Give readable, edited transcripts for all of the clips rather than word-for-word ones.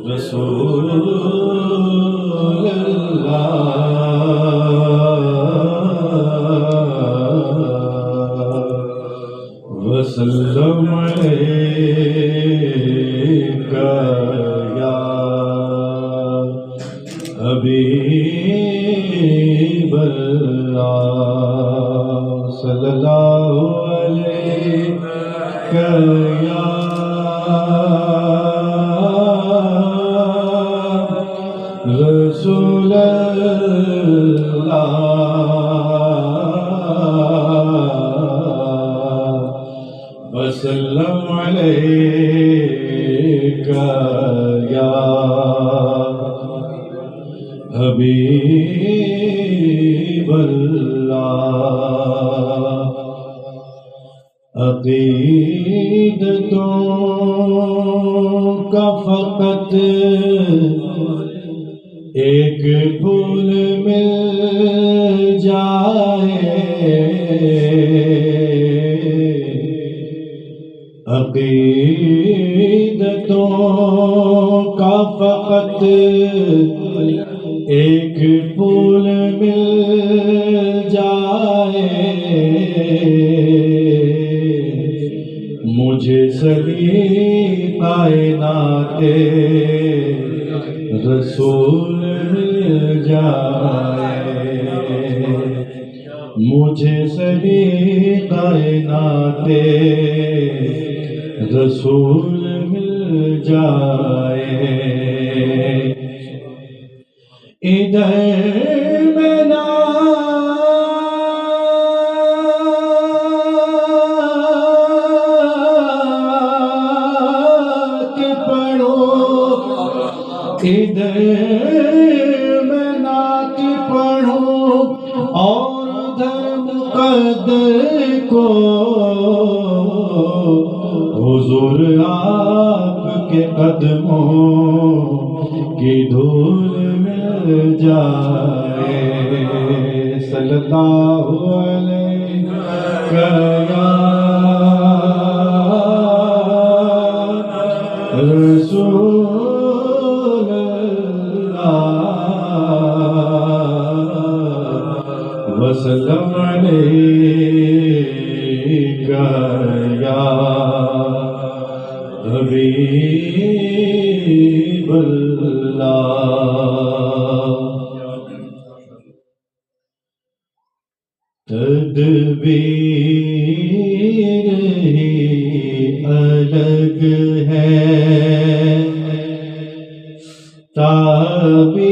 رسول وسلم علیکہ یا حبیب اللہ صلی اللہ علیکہ یا رسول اللہ وسلم علیکہ یا حبیب اللہ عقیدتوں کا فقط ایک پھول مل جائے عقیدتوں کا فقط ایک پھول مل جائے مجھے سبھی کائنات رسول مل جائے مجھے سبھی کائنات رسول مل جائے ادھر میں نعت پڑھو ادھر میں نعت پڑھوں اور ادھر مقدر کو حضور آپ کے قدموں کی دھول مل جائے صلی اللہ علیہ یا رسول اللہ وسلم علیکہ یا حبیب اللہ تدبیر ہی الگ ہے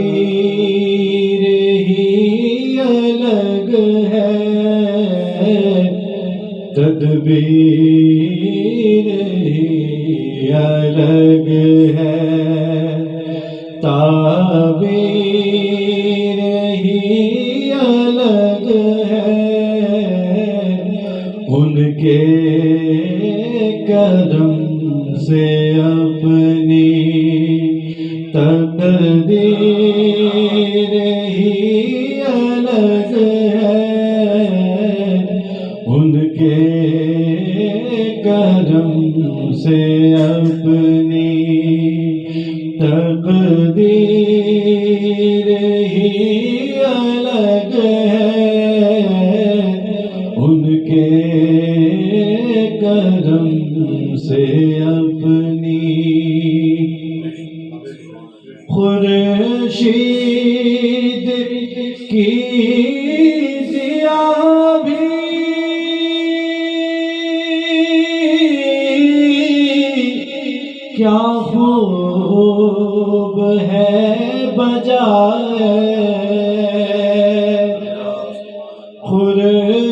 تعبیر ہی الگ ہے تدبیر ہی الگ ہے تعبیر ہی الگ ہے ان کے کرم سے اپنی تقدیر ہی الگ ہے ان کے کرم سے اپنی تقدیر ہی الگ ہے ان کے کرم سے اپنی خورشید کی ضیا بھی کیا خوب ہے بجائے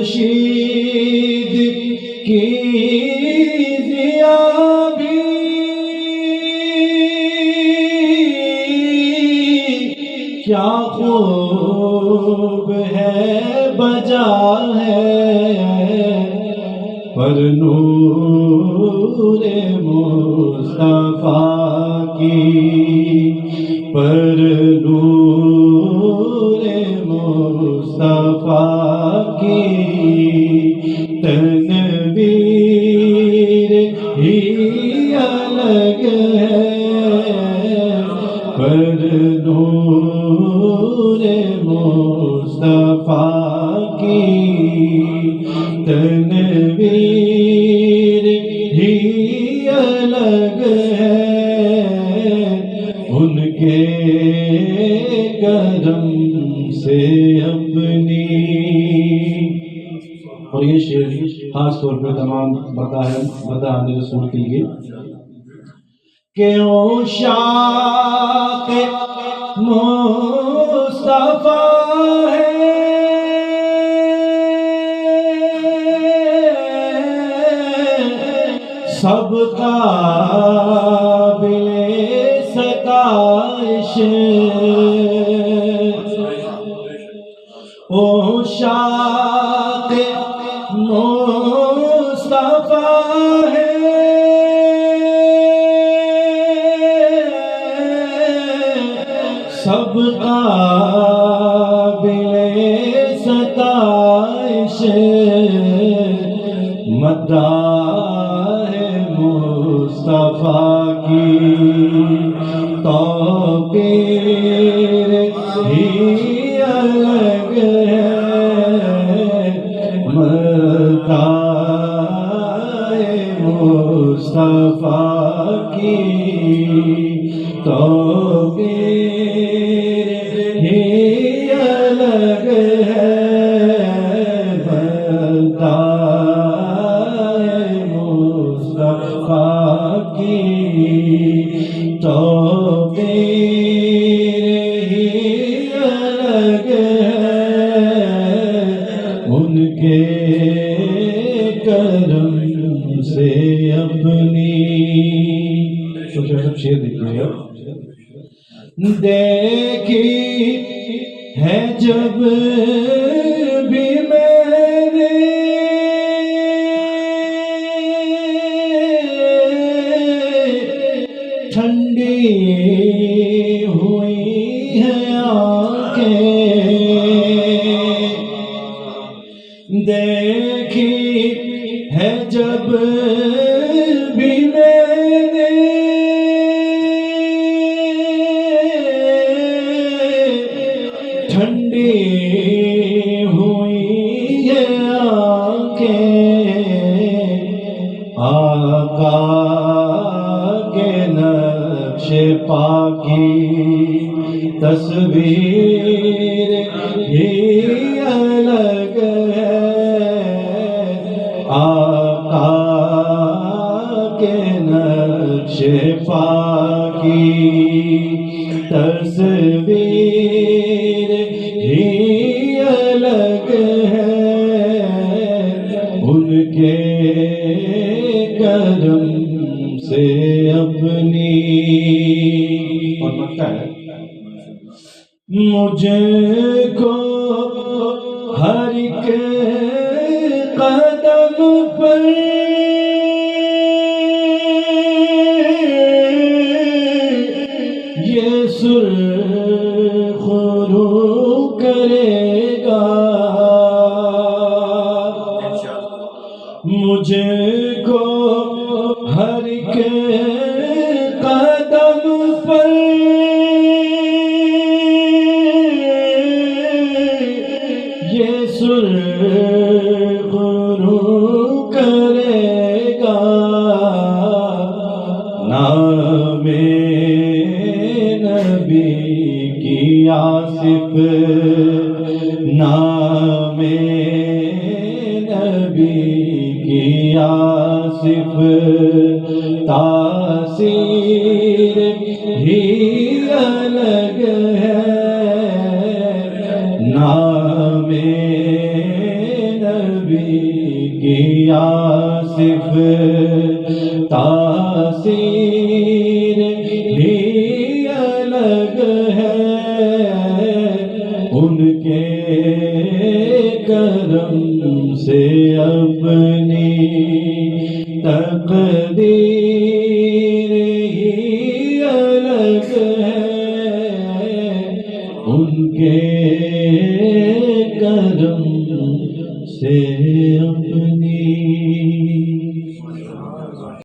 خورشید کی ضیا بھی کیا خوب ہے بجا ہے پر نور مصطفیٰ کی پر نور مصطفیٰ کی تنویر تصویر ہی الگ ہے ان کے کرم سے اپنی. اور یہ شعر خاص طور پہ تمام مداح رسول کے لیے کہ عشاق مصطفیٰ ہے سب قابل ستائش. عشاق مصطفیٰ ہے سب قابل ستائش. مداح مصطفیٰ کی توقیر ہی الگ ہے مداح مصطفیٰ کی توقیر ہی الگ ہے مداح مصطفیٰ کی توقیر ہی الگ ہے ان کے کرم سے اپنی. سب شعر دیکھیے گا. دیکھی ہے جب بھی میں نے ٹھنڈی ہوئی ہے آنکھیں دیکھی ہے جب بھی میں نے ٹھنڈی ہوئی ہے آنکھیں آقا کے نقش پا کی تصویر ہی الگ ہے آقا کے نقش پا کی تصویر ہی الگ ہے ان کے کرم سے اپنی. اور لگتا ہے مجھے کو ہر ایک قدم پر یہ سرخ رو کرے گا مجھے کو ہر ایک قدم پر یہ سرخ رو کرے گا نام نبی کی آصف نام نبی کی آصف تاثیر ہی الگ ہے نام نبی کی آصف تاثیر ہی الگ ہے ان کے کرم سے اپنی تقدیر ہی الگ ہے ان کے کرم سے اپنی.